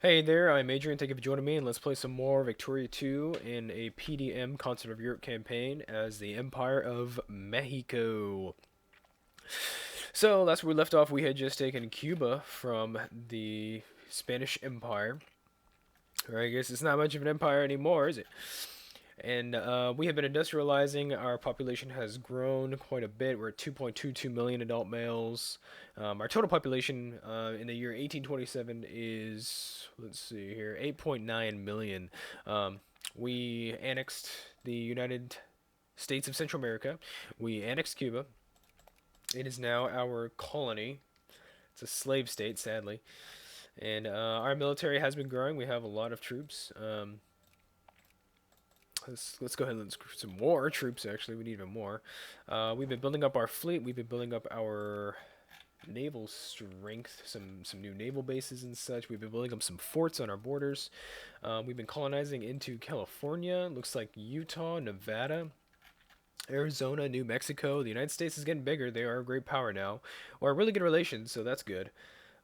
Hey there, I'm Adrian. Thank you for joining me, and let's play some more Victoria 2 in a PDM Concert of Europe campaign as the Empire of Mexico. So, last where we left off, we had just taken Cuba from the Spanish Empire. Or I guess it's not much of an empire anymore, is it? And we have been industrializing. Our population has grown quite a bit. We're at 2.22 million adult males. Our total population in the year 1827 is, let's see here, 8.9 million. We annexed the United States of Central America. We annexed Cuba. It is now our colony. It's a slave state, sadly. And our military has been growing. We have a lot of troops. Let's go ahead and let's recruit some more troops. Actually, we need even more. We've been building up our fleet. We've been building up our naval strength. Some new naval bases and such. We've been building up some forts on our borders. We've been colonizing into California. Looks like Utah, Nevada, Arizona, New Mexico. The United States is getting bigger. They are a great power now, or really good relations. So that's good.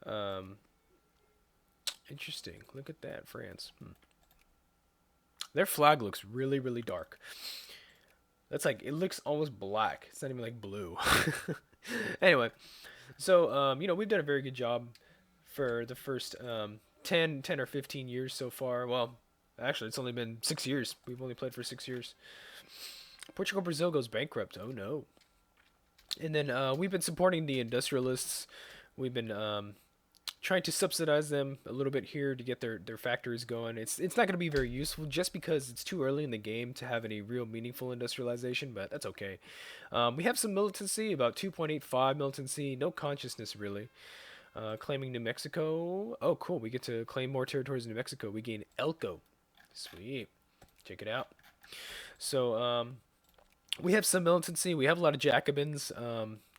Um, Interesting. Look at that, France. Their flag looks really, really dark. That's like, it looks almost black. It's not even like blue. Anyway, so, we've done a very good job for the first 10 or 15 years so far. Well, actually, it's only been 6 years. We've only played for 6 years. Portugal, Brazil goes bankrupt. Oh no. And then we've been supporting the industrialists. We've been trying to subsidize them a little bit here to get their factories going. It's not going to be very useful just because it's too early in the game to have any real meaningful industrialization, but that's okay. We have some militancy, about 2.85 militancy, no consciousness really. Claiming New Mexico. Oh, cool. We get to claim more territories in New Mexico. We gain Elko. Sweet. Check it out. So, we have some militancy. We have a lot of Jacobins.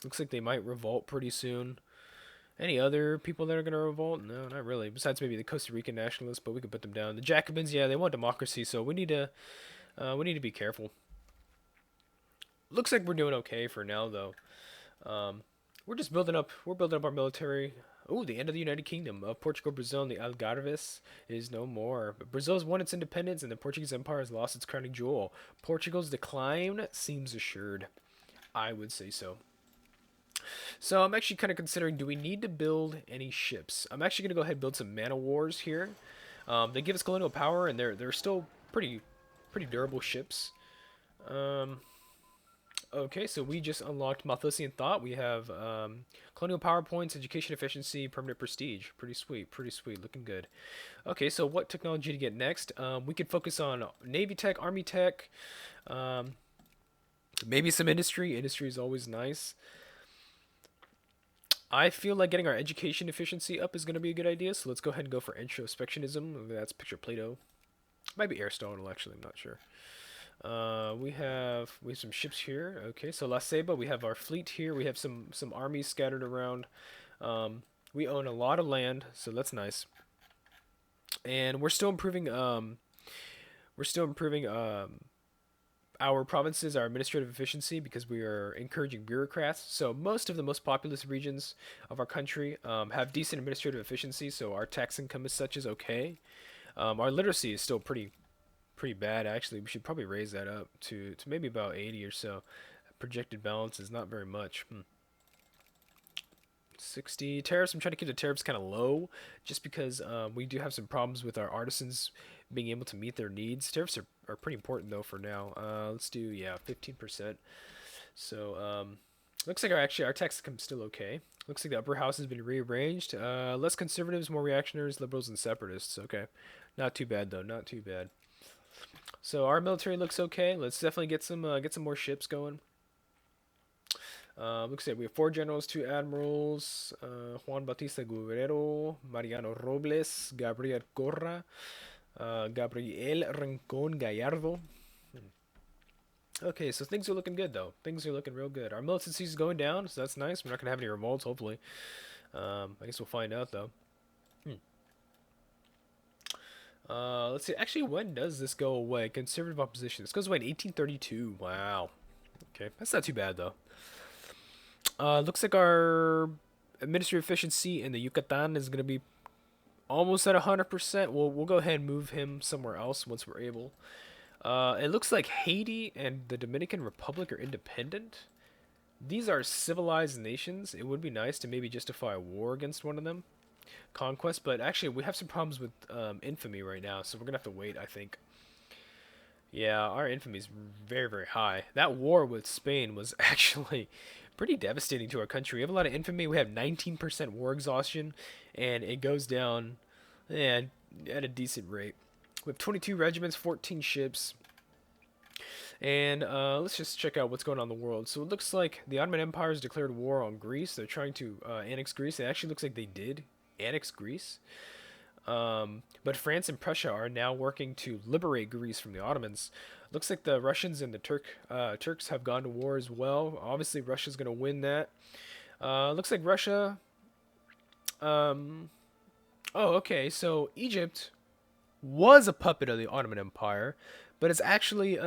Looks like they might revolt pretty soon. Any other people that are going to revolt? No, not really. Besides maybe the Costa Rican nationalists, but we could put them down. The Jacobins, yeah, they want democracy, so we need to be careful. Looks like we're doing okay for now, though. We're just building up. We're building up our military. Oh, the end of the United Kingdom of Portugal, Brazil, and the Algarves is no more. But Brazil has won its independence, and the Portuguese Empire has lost its crowning jewel. Portugal's decline seems assured. I would say so. So I'm actually kind of considering, do we need to build any ships? I'm actually going to go ahead and build some man o' wars here. They give us colonial power, and they're still pretty durable ships. Um, okay, so we just unlocked Malthusian Thought. We have colonial power points, education efficiency, permanent prestige. Pretty sweet, looking good. Okay, so what technology to get next? We could focus on Navy tech, Army tech, um, maybe some industry. Industry is always nice. I feel like getting our education efficiency up is going to be a good idea, so let's go ahead and go for introspectionism. That's picture Plato. Might be Aristotle, actually, I'm not sure. We have some ships here. Okay, so La Ceiba, we have our fleet here. We have some armies scattered around. We own a lot of land, so that's nice. And we're still improving our provinces, our administrative efficiency, because we are encouraging bureaucrats. So most of the most populous regions of our country have decent administrative efficiency. So our tax income as such is okay. Our literacy is still pretty bad actually. We should probably raise that up to maybe about 80 or so. Projected balance is not very much. 60 tariffs. I'm trying to keep the tariffs kind of low, just because we do have some problems with our artisans being able to meet their needs. Tariffs are pretty important though for now. Let's do, yeah, 15%. So looks like our tax income's still okay. Looks like the upper house has been rearranged. Less conservatives, more reactionaries, liberals, and separatists. Okay, not too bad though. Not too bad. So our military looks okay. Let's definitely get some more ships going. Looks like we have four generals, two admirals, Juan Bautista Guerrero, Mariano Robles, Gabriel Corra, Gabriel Rincon Gallardo. Okay, so things are looking good though. Things are looking real good. Our militancy is going down, so that's nice. We're not gonna have any revolts, hopefully. I guess we'll find out though. Hmm. Let's see. Actually, when does this go away? Conservative opposition. This goes away in 1832. Wow. Okay, that's not too bad though. Looks like our administrative efficiency in the Yucatan is going to be almost at 100%. We'll go ahead and move him somewhere else once we're able. It looks like Haiti and the Dominican Republic are independent. These are civilized nations. It would be nice to maybe justify a war against one of them. Conquest, but actually we have some problems with infamy right now, so we're gonna have to wait, I think. Yeah, our infamy is very, very high. That war with Spain was actually pretty devastating to our country. We have a lot of infamy. We have 19% war exhaustion, and it goes down, yeah, at a decent rate. We have 22 regiments, 14 ships, and let's just check out what's going on in the world. So it looks like the Ottoman Empire has declared war on Greece. They're trying to annex Greece. It actually looks like they did annex Greece. But France and Prussia are now working to liberate Greece from the Ottomans. Looks like the Russians and the Turks have gone to war as well. Obviously, Russia's going to win that. Looks like Russia. Oh, okay. So Egypt was a puppet of the Ottoman Empire, but it's actually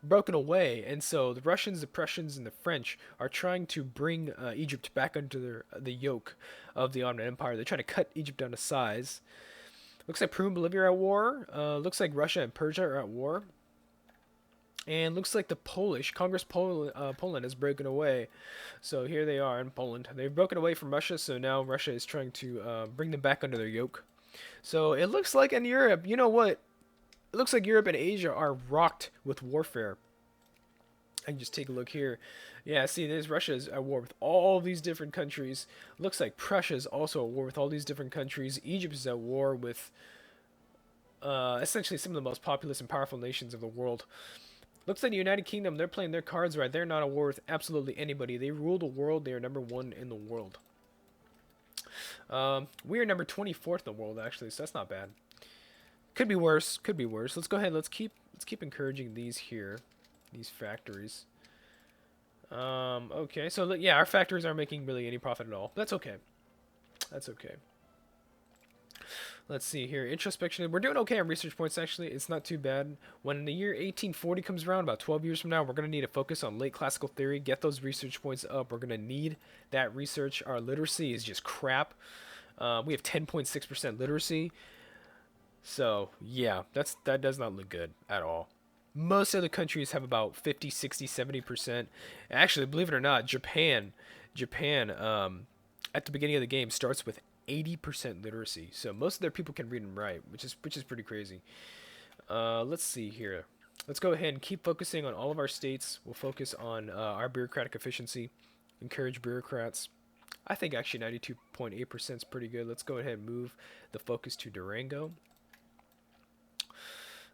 broken away, and so the Russians, the Prussians, and the French are trying to bring Egypt back under the yoke of the Ottoman Empire. They're trying to cut Egypt down to size. Looks like Peru and Bolivia are at war. Looks like Russia and Persia are at war. And looks like the Polish, Poland has broken away. So here they are in Poland. They've broken away from Russia, so now Russia is trying to bring them back under their yoke. So it looks like in Europe, you know what? It looks like Europe and Asia are rocked with warfare. I can just take a look here. Yeah, see, there's Russia's at war with all these different countries. Looks like Prussia's also at war with all these different countries. Egypt is at war with essentially some of the most populous and powerful nations of the world. Looks like the United Kingdom, they're playing their cards right. They're not at war with absolutely anybody. They rule the world. They are #1 in the world. We are number 24th in the world, actually, so that's not bad. Could be worse. Could be worse. Let's go ahead. Let's keep encouraging these here, these factories. Okay. So yeah, our factories aren't making really any profit at all. But that's okay. That's okay. Let's see here. Introspection. We're doing okay on research points, actually. It's not too bad. When the year 1840 comes around, about 12 years from now, we're going to need to focus on late classical theory, get those research points up. We're going to need that research. Our literacy is just crap. We have 10.6% literacy. So, yeah, that does not look good at all. Most other countries have about 50, 60, 70%. Actually, believe it or not, Japan, at the beginning of the game starts with 80% literacy. So most of their people can read and write, which is pretty crazy. Let's see here. Let's go ahead and keep focusing on all of our states. We'll focus on our bureaucratic efficiency, encourage bureaucrats. I think actually 92.8% is pretty good. Let's go ahead and move the focus to Durango.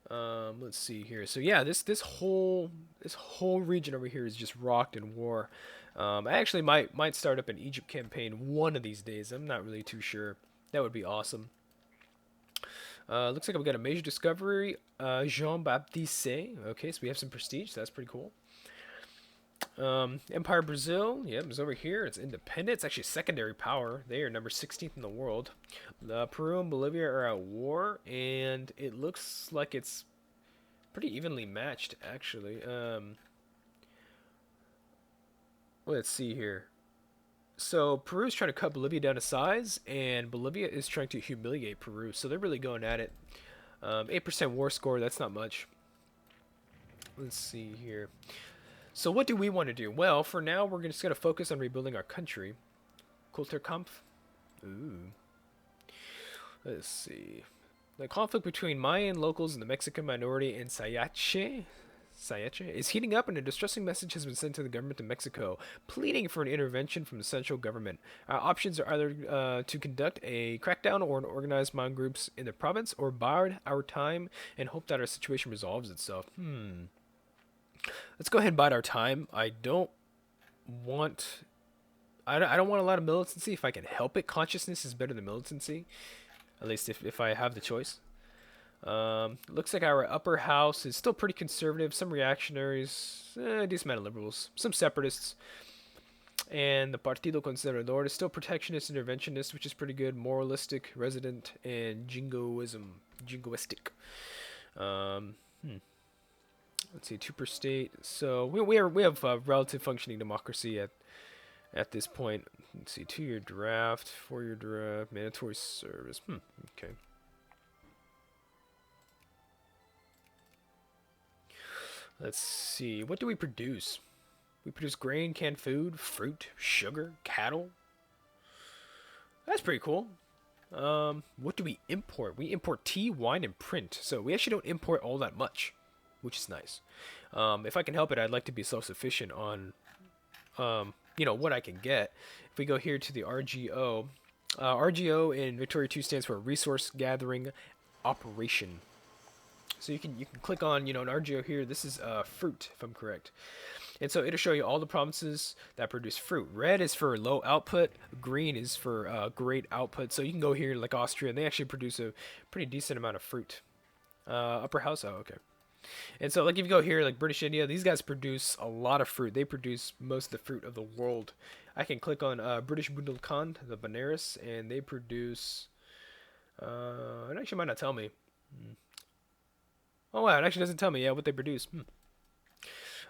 Let's see here. So yeah, this whole region over here is just rocked in war. I actually might start up an Egypt campaign one of these days. I'm not really too sure. That would be awesome. Looks like we got a major discovery, Jean-Baptiste. Okay, so we have some prestige. So that's pretty cool. Empire Brazil, yep, it's over here. It's independent. It's actually a secondary power. They are number 16th in the world. Peru and Bolivia are at war, and it looks like it's pretty evenly matched, actually. Let's see here. So Peru is trying to cut Bolivia down to size, and Bolivia is trying to humiliate Peru. So they're really going at it. 8% war score, that's not much. Let's see here. So what do we want to do? Well, for now, we're just going to focus on rebuilding our country. Kulturkampf. Ooh. Let's see. The conflict between Mayan locals and the Mexican minority in Sayache is heating up, and a distressing message has been sent to the government of Mexico, pleading for an intervention from the central government. Our options are either to conduct a crackdown or organize Mayan groups in the province, or bide our time and hope that our situation resolves itself. Let's go ahead and bide our time. I don't want a lot of militancy if I can help it. Consciousness is better than militancy, at least if I have the choice. Looks like our upper house is still pretty conservative. Some reactionaries, a decent amount of liberals, some separatists, and the Partido Conservador is still protectionist, interventionist, which is pretty good. Moralistic, resident, and jingoistic. Let's see, 2 per state. So we have a relative functioning democracy at this point. Let's see, 2-year draft, 4-year draft, mandatory service. Okay. Let's see, what do we produce? We produce grain, canned food, fruit, sugar, cattle. That's pretty cool. What do we import? We import tea, wine, and print. So we actually don't import all that much, which is nice. If I can help it, I'd like to be self-sufficient on, what I can get. If we go here to the RGO, RGO in Victoria 2 stands for Resource Gathering Operation. So you can click on, an RGO here. This is fruit, if I'm correct. And so it'll show you all the provinces that produce fruit. Red is for low output. Green is for great output. So you can go here like Austria, and they actually produce a pretty decent amount of fruit. Upper house, oh, okay. And so like if you go here like British India, these guys produce a lot of fruit. They produce most of the fruit of the world. I can click on British Bundelkhand, the Benares, and they produce... it actually might not tell me. Oh wow, it actually doesn't tell me what they produce.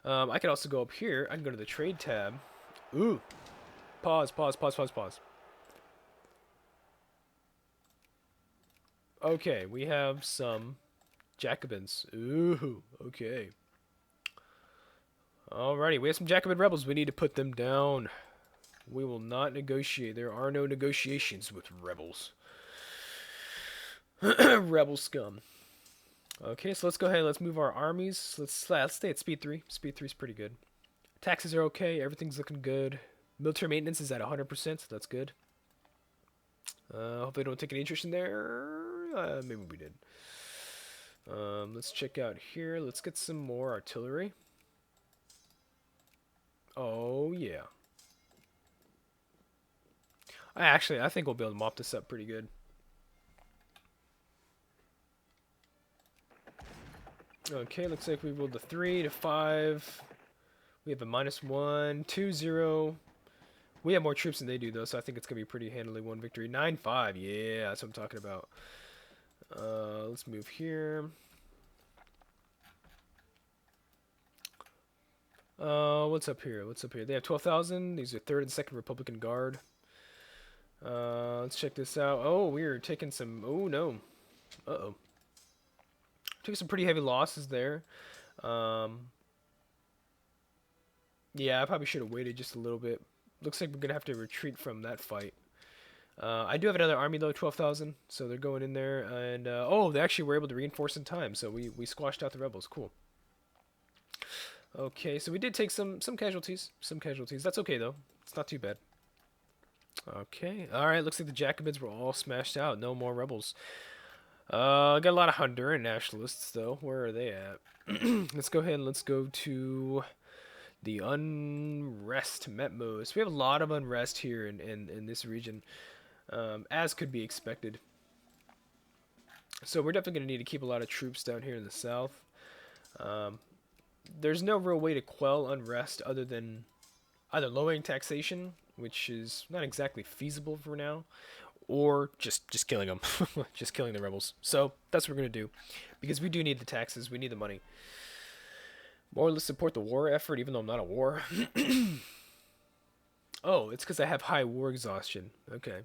I can also go up here. I can go to the trade tab. Ooh. Pause. Okay, we have some Jacobins. Ooh, okay. Alrighty, we have some Jacobin rebels. We need to put them down. We will not negotiate. There are no negotiations with rebels. Rebel scum. Okay, so let's go ahead and let's move our armies. Let's stay at speed 3. Speed 3 is pretty good. Taxes are okay. Everything's looking good. Military maintenance is at 100%, so that's good. Hopefully, don't take any interest in there. Maybe we did. Let's check out here. Let's get some more artillery. Oh, yeah. I think we'll be able to mop this up pretty good. Okay, looks like we rolled a 3 to 5. We have a -1, 2, 0. We have more troops than they do, though, so I think it's going to be pretty handily won victory. 9-5, yeah, that's what I'm talking about. Let's move here. What's up here? They have 12,000. These are 3rd and 2nd Republican Guard. Let's check this out. Oh, we're taking some... Oh, no. Uh-oh. Took some pretty heavy losses there. Yeah, I probably should have waited just a little bit. Looks like we're going to have to retreat from that fight. I do have another army, though, 12,000. So they're going in there. And, oh, they actually were able to reinforce in time. So we squashed out the rebels. Cool. Okay, so we did take some casualties. That's okay, though. It's not too bad. Okay. Alright, looks like the Jacobins were all smashed out. No more rebels. Got a lot of Honduran nationalists, though. Where are they at? Let's go ahead and let's go to the unrest Metmos. We have a lot of unrest here in this region, as could be expected. So we're definitely going to need to keep a lot of troops down here in the south. There's no real way to quell unrest other than either lowering taxation, which is not exactly feasible for now, or just killing them. Just killing the rebels. So that's what we're going to do, because we do need the taxes. We need the money. More or less support the war effort, even though I'm not at war. Oh, it's because I have high war exhaustion. Okay.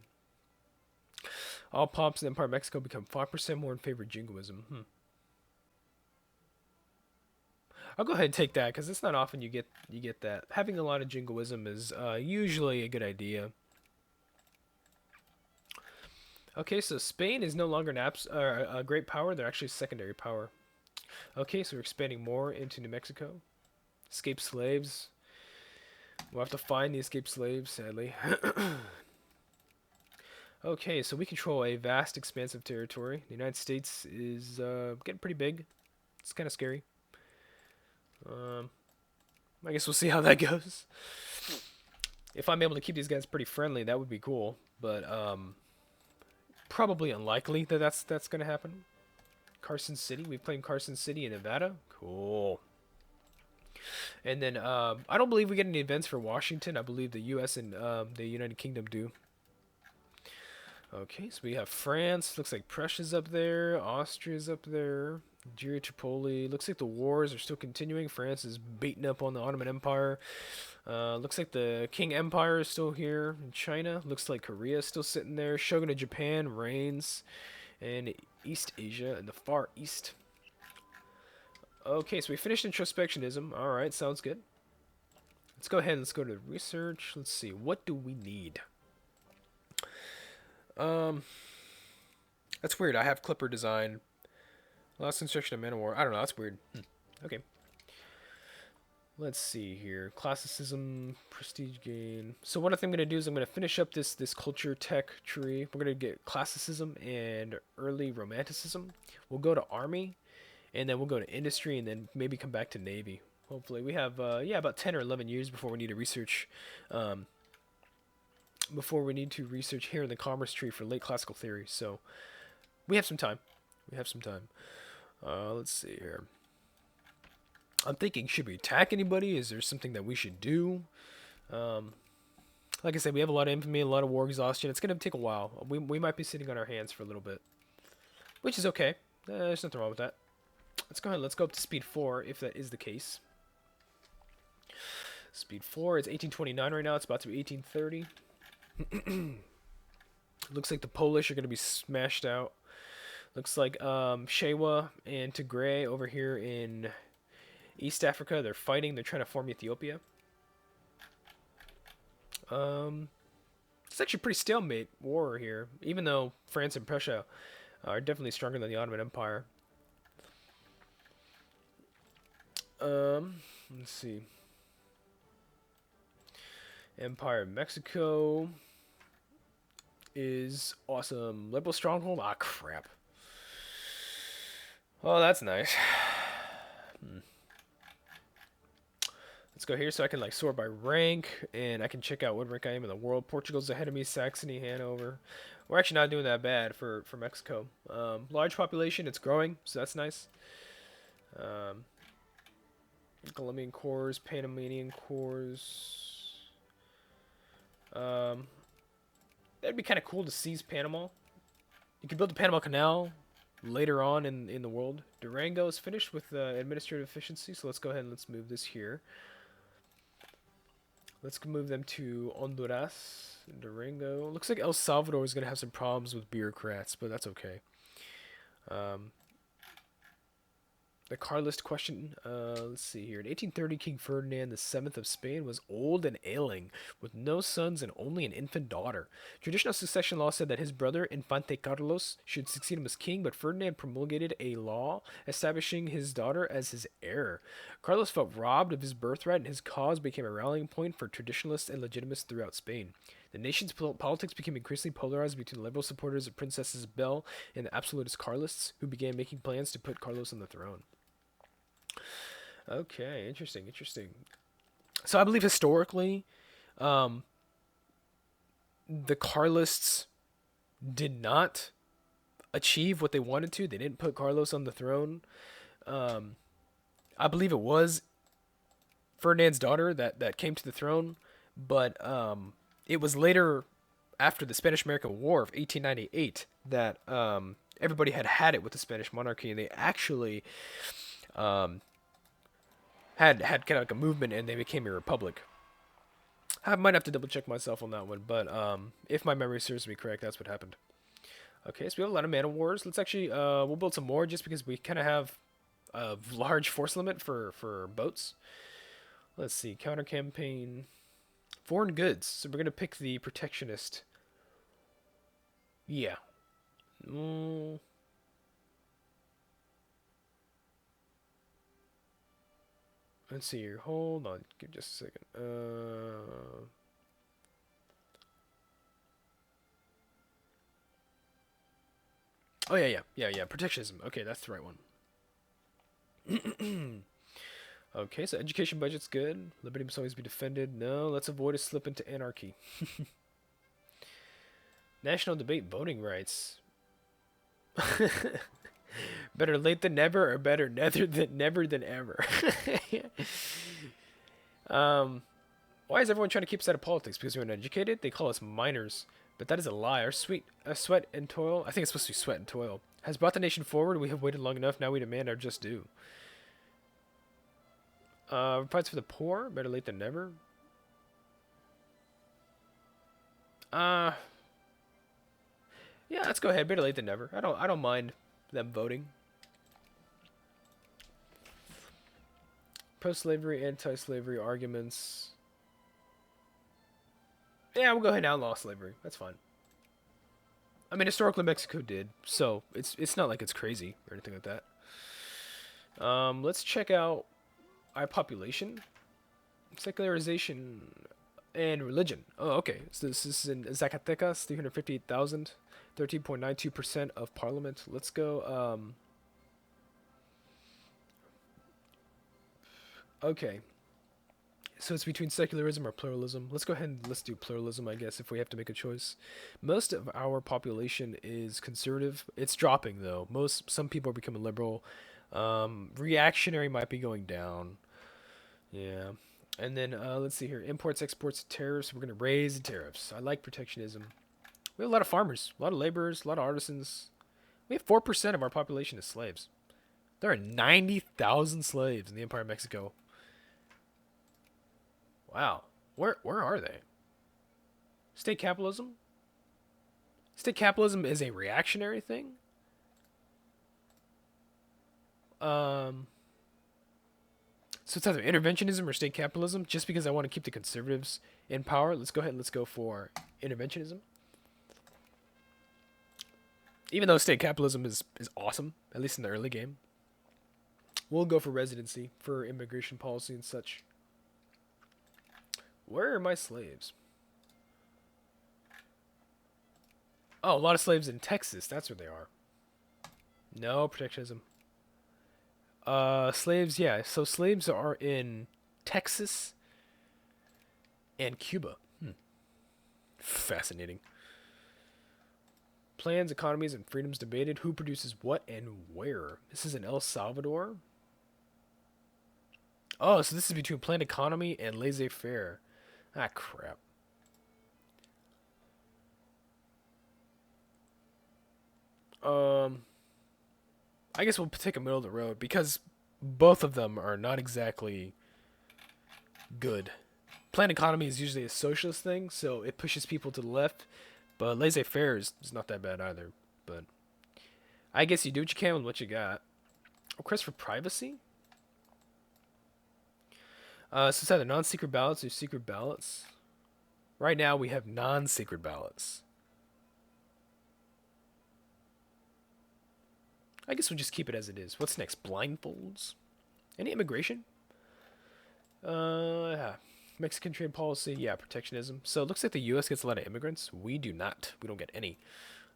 All pops in Empire of Mexico become 5% more in favor of jingoism. I'll go ahead and take that, because it's not often you get that. Having a lot of jingoism is usually a good idea. Okay, so Spain is no longer a great power. They're actually a secondary power. Okay, so we're expanding more into New Mexico. Escaped slaves. We'll have to find the escaped slaves, sadly. Okay, so we control a vast, expansive territory. The United States is getting pretty big. It's kind of scary. I guess we'll see how that goes. If I'm able to keep these guys pretty friendly, that would be cool. But probably unlikely that that's going to happen. Carson City. We've played Carson City in Nevada. Cool. And then I don't believe we get any events for Washington. I believe the U.S. and the United Kingdom do. Okay, so we have France. Looks like Prussia's up there. Austria's up there. Algeria, Tripoli. Looks like the wars are still continuing. France is beating up on the Ottoman Empire. Looks like the King Empire is still here in China. Looks like Korea is still sitting there. Shogun of Japan reigns in East Asia in the Far East. Okay, so we finished introspectionism. Alright, sounds good. Let's go ahead and let's go to research. Let's see, what do we need? That's weird. I have Clipper design. Last construction of Man of War. I don't know, that's weird. Okay. Let's see here. Classicism, prestige gain. So what I think I'm going to do is I'm going to finish up this culture tech tree. We're going to get classicism and early romanticism. We'll go to army, and then we'll go to industry, and then maybe come back to navy. Hopefully. We have, yeah, about 10 or 11 years before we need to research, here in the commerce tree for late classical theory. So we have some time. Let's see here. I'm thinking, should we attack anybody? Is there something that we should do? Like I said, we have a lot of infamy, a lot of war exhaustion. It's going to take a while. We might be sitting on our hands for a little bit, which is okay. There's nothing wrong with that. Let's go ahead. Let's go up to speed 4 if that is the case. Speed 4. It's 1829 right now. It's about to be 1830. Looks like the Polish are going to be smashed out. Looks like Shewa and Tigray over here in East Africa, they're fighting. They're trying to form Ethiopia. It's actually a pretty stalemate war here, even though France and Prussia are definitely stronger than the Ottoman Empire. Let's see. Empire of Mexico is awesome. Liberal stronghold? Ah, crap. Oh, that's nice. Let's go here so I can like sort by rank, and I can check out what rank I am in the world. Portugal's ahead of me, Saxony, Hanover. We're actually not doing that bad for Mexico. Large population, it's growing, so that's nice. Colombian cores, Panamanian cores. That'd be kind of cool to seize Panama. You could build the Panama Canal later on in the world. Durango is finished with administrative efficiency, so let's go ahead and let's move this here. Let's move them to Honduras, Durango. Looks like El Salvador is going to have some problems with bureaucrats, but that's okay. The Carlist question, let's see here. In 1830, King Ferdinand VII of Spain was old and ailing, with no sons and only an infant daughter. Traditional succession law said that his brother, Infante Carlos, should succeed him as king, but Ferdinand promulgated a law establishing his daughter as his heir. Carlos felt robbed of his birthright, and his cause became a rallying point for traditionalists and legitimists throughout Spain. The nation's politics became increasingly polarized between the liberal supporters of Princess Isabel and the absolutist Carlists, who began making plans to put Carlos on the throne. Okay, interesting. So I believe historically, the Carlists did not achieve what they wanted to. They didn't put Carlos on the throne. I believe it was Ferdinand's daughter that came to the throne, but it was later, after the Spanish-American War of 1898, that everybody had it with the Spanish monarchy, and they actually had kind of like a movement, and they became a republic. I might have to double check myself on that one, but if my memory serves me correct, that's what happened. Okay, so we have a lot of Man of Wars. Let's actually we'll build some more just because we kind of have a large force limit for boats. Let's see, counter campaign, foreign goods. So we're gonna pick the protectionist. Yeah. Let's see here. Hold on. Give just a second. Oh yeah. Protectionism. Okay, that's the right one. Okay, so education budget's good. Liberty must always be defended. No, let's avoid a slip into anarchy. National debate voting rights. Better late than never, or better never than ever. Why is everyone trying to keep us out of politics? Because we're uneducated? They call us minors, but that is a lie. Our sweat and toil. I think it's supposed to be sweat and toil. Has brought the nation forward. We have waited long enough. Now we demand our just due. Fights for the poor. Better late than never. Yeah, let's go ahead. Better late than never. I don't mind them voting. Pro-slavery, anti-slavery arguments. Yeah, we'll go ahead and outlaw slavery. That's fine. I mean, historically Mexico did, so it's not like it's crazy or anything like that. Let's check out our population, secularization, and religion. Oh, okay. So this is in Zacatecas, 358,000, 13.92% of parliament. Let's go. Okay. So it's between secularism or pluralism. Let's go ahead and let's do pluralism, I guess, if we have to make a choice. Most of our population is conservative. It's dropping though. Some people are becoming liberal. Reactionary might be going down. Yeah. And then let's see here. Imports, exports, tariffs. We're gonna raise the tariffs. I like protectionism. We have a lot of farmers, a lot of laborers, a lot of artisans. We have 4% of our population is slaves. There are 90,000 slaves in the Empire of Mexico. Wow. Where are they? State capitalism? State capitalism is a reactionary thing? So it's either interventionism or state capitalism. Just because I want to keep the conservatives in power, let's go ahead and let's go for interventionism. Even though state capitalism is awesome, at least in the early game. We'll go for residency, for immigration policy and such. Where are my slaves? Oh, a lot of slaves in Texas. That's where they are. No, protectionism. Slaves, yeah. So slaves are in Texas and Cuba. Fascinating. Plans, economies, and freedoms debated. Who produces what and where? This is in El Salvador. Oh, so this is between planned economy and laissez-faire. Ah, crap. I guess we'll take a middle of the road because both of them are not exactly good. Planned economy is usually a socialist thing, so it pushes people to the left, but laissez-faire is not that bad either. But I guess you do what you can with what you got. Request for privacy? So it's either non-secret ballots or secret ballots. Right now we have non-secret ballots. I guess we'll just keep it as it is. What's next? Blindfolds? Any immigration? Yeah. Mexican trade policy. Yeah, protectionism. So it looks like the U.S. gets a lot of immigrants. We do not. We don't get any.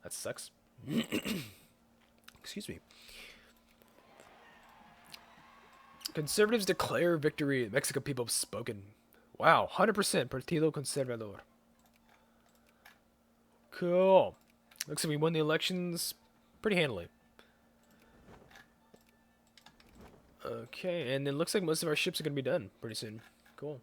That sucks. Excuse me. Conservatives declare victory. Mexican people have spoken. Wow, 100% Partido Conservador. Cool. Looks like we won the elections pretty handily. Okay, and it looks like most of our ships are going to be done pretty soon. Cool.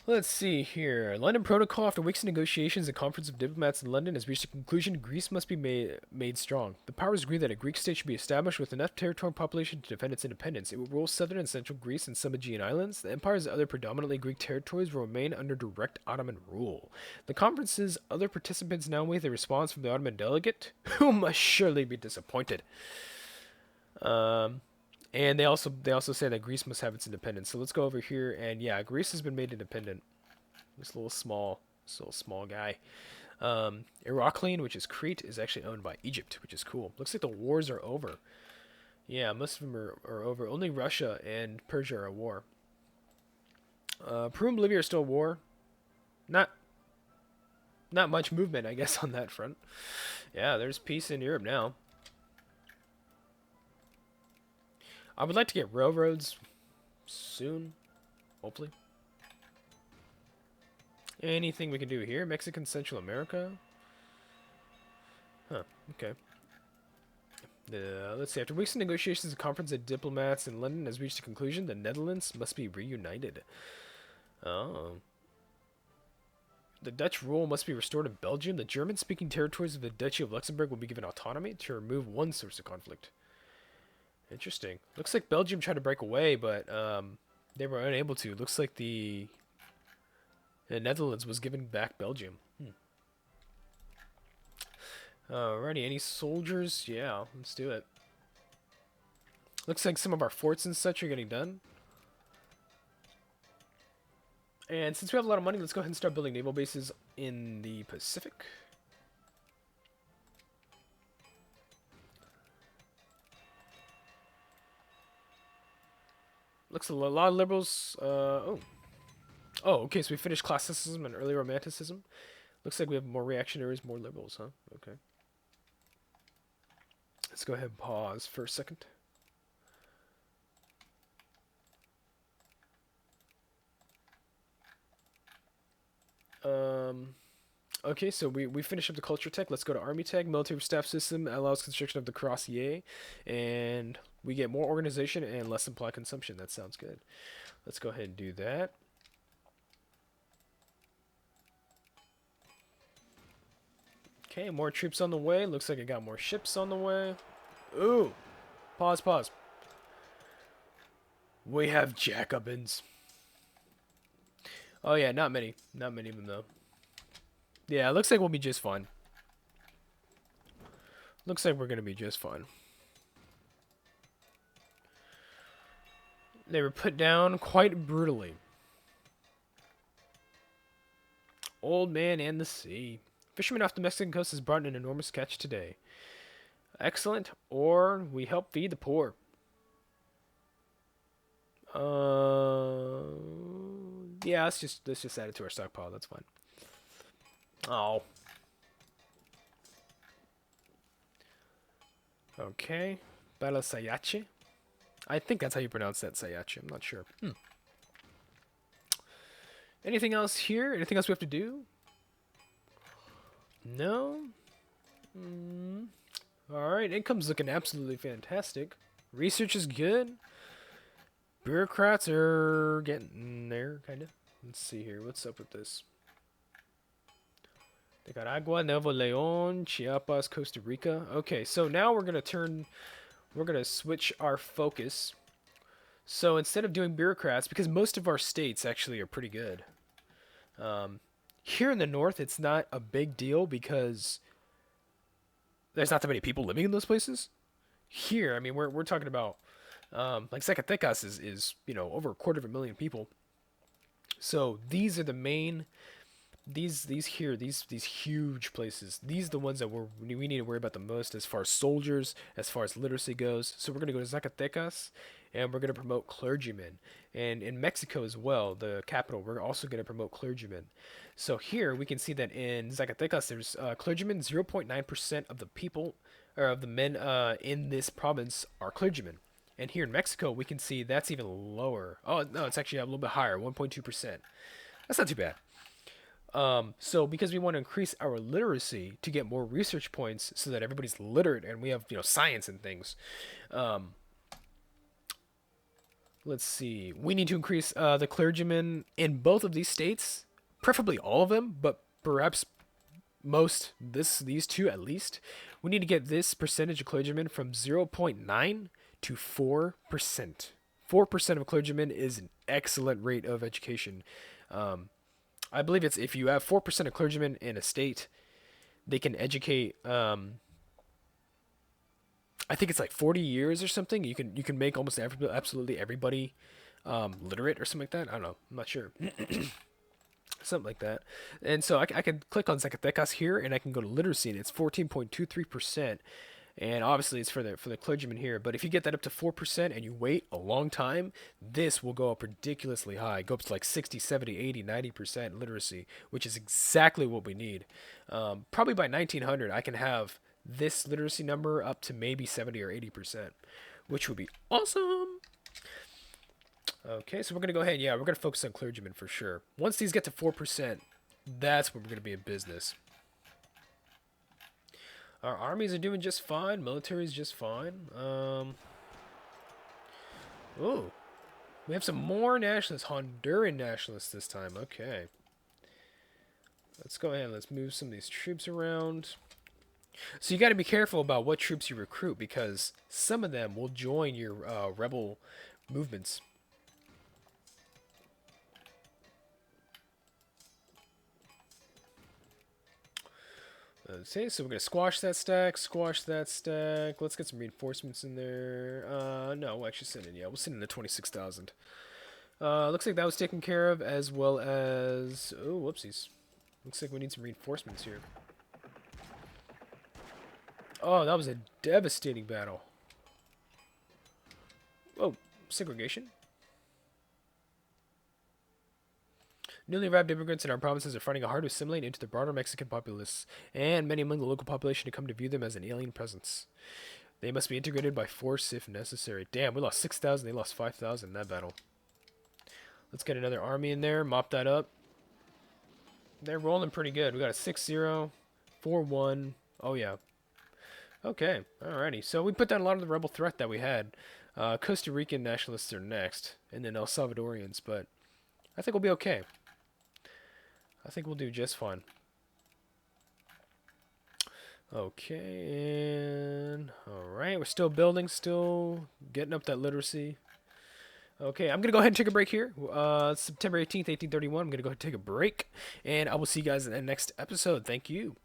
Let's see here. London Protocol. After weeks of negotiations, the Conference of Diplomats in London has reached a conclusion. Greece must be made strong. The powers agree that a Greek state should be established with enough territorial population to defend its independence. It will rule southern and central Greece and some Aegean islands. The empire's other predominantly Greek territories will remain under direct Ottoman rule. The conference's other participants now wait the response from the Ottoman delegate, who must surely be disappointed. And they also say that Greece must have its independence. So let's go over here, and yeah, Greece has been made independent. This little small guy. Iraklian, which is Crete, is actually owned by Egypt, which is cool. Looks like the wars are over. Yeah, most of them are over. Only Russia and Persia are at war. Peru and Bolivia are still at war. Not much movement, I guess, on that front. Yeah, there's peace in Europe now. I would like to get railroads soon, hopefully. Anything we can do here? Mexican Central America? Huh, okay. Let's see. After weeks of negotiations, the conference of diplomats in London has reached a conclusion. The Netherlands must be reunited. Oh. The Dutch rule must be restored in Belgium. The German-speaking territories of the Duchy of Luxembourg will be given autonomy to remove one source of conflict. Interesting. Looks like Belgium tried to break away, but they were unable to. Looks like the Netherlands was giving back Belgium. Alrighty, any soldiers? Yeah, let's do it. Looks like some of our forts and such are getting done. And since we have a lot of money, let's go ahead and start building naval bases in the Pacific. Looks a lot of liberals. Oh, okay. So we finished classicism and early romanticism. Looks like we have more reactionaries, more liberals, huh? Okay. Let's go ahead and pause for a second. Okay, so we finished up the culture tech. Let's go to army tech. Military staff system allows construction of the cuirassier, and we get more organization and less supply consumption. That sounds good. Let's go ahead and do that. Okay, more troops on the way. Looks like I got more ships on the way. Ooh, pause. We have Jacobins. Oh yeah, not many of them though. Yeah, it looks like we'll be just fine. Looks like we're gonna be just fine. They were put down quite brutally. Old Man and the Sea. Fisherman off the Mexican coast has brought an enormous catch today. Excellent. Or we help feed the poor. Yeah, let's just add it to our stockpile. That's fine. Oh. Okay. Bala Sayachi. I think that's how you pronounce that, Sayachi. I'm not sure. Anything else here? Anything else we have to do? No? Alright, income's looking absolutely fantastic. Research is good. Bureaucrats are getting there, kind of. Let's see here. What's up with this? Nicaragua, Nuevo Leon, Chiapas, Costa Rica. Okay, so now we're going to switch our focus. So instead of doing bureaucrats, because most of our states actually are pretty good. Here in the north, it's not a big deal because there's not that many people living in those places. Here, I mean, we're talking about like Zacatecas is over 250,000 people. So these are the main these huge places. These are the ones that we need to worry about the most as far as soldiers, as far as literacy goes. So we're gonna go to Zacatecas, and we're gonna promote clergymen. And in Mexico as well, the capital, we're also gonna promote clergymen. So here we can see that in Zacatecas, there's clergymen. 0.9% of the people or of the men in this province are clergymen. And here in Mexico, we can see that's even lower. Oh no, it's actually a little bit higher, 1.2%. That's not too bad. So because we want to increase our literacy to get more research points so that everybody's literate and we have, science and things. Let's see. We need to increase the clergymen in both of these states, preferably all of them, but perhaps these two at least. We need to get this percentage of clergymen from 0.9 to 4%. 4% of clergymen is an excellent rate of education. I believe it's if you have 4% of clergymen in a state, they can educate. I think it's like 40 years or something. You can make almost absolutely everybody literate or something like that. I don't know. I'm not sure. Something like that. And so I can click on Zacatecas here, and I can go to literacy, and it's 14.23%. And obviously it's for the clergyman here. But if you get that up to 4% and you wait a long time, this will go up ridiculously high. Go up to like 60, 70, 80, 90% literacy, which is exactly what we need. Probably by 1900, I can have this literacy number up to maybe 70 or 80%, which would be awesome. Okay, so we're going to go ahead. Yeah, we're going to focus on clergymen for sure. Once these get to 4%, that's when we're going to be in business. Our armies are doing just fine. Military is just fine. Oh, we have some more nationalists. Honduran nationalists this time. Okay. Let's go ahead and let's move some of these troops around. So you got to be careful about what troops you recruit because some of them will join your rebel movements. Okay, so we're going to squash that stack, squash that stack. Let's get some reinforcements in there. No, we'll actually send in, yeah, we'll send in the 26,000. Looks like that was taken care of, as well as... Oh, whoopsies. Looks like we need some reinforcements here. Oh, that was a devastating battle. Oh, segregation? Newly arrived immigrants in our provinces are finding it hard to assimilate into the broader Mexican populace, and many among the local population have come to view them as an alien presence. They must be integrated by force if necessary. Damn, we lost 6,000, they lost 5,000 in that battle. Let's get another army in there, mop that up. They're rolling pretty good. We got a 6-0, 4-1. Oh, yeah. Okay, alrighty. So we put down a lot of the rebel threat that we had. Costa Rican nationalists are next, and then El Salvadorians, but I think we'll be okay. I think we'll do just fine. Okay, and alright, we're still building, still getting up that literacy. Okay, I'm going to go ahead and take a break here. September 18th, 1831, I'm going to go ahead and take a break, and I will see you guys in the next episode. Thank you.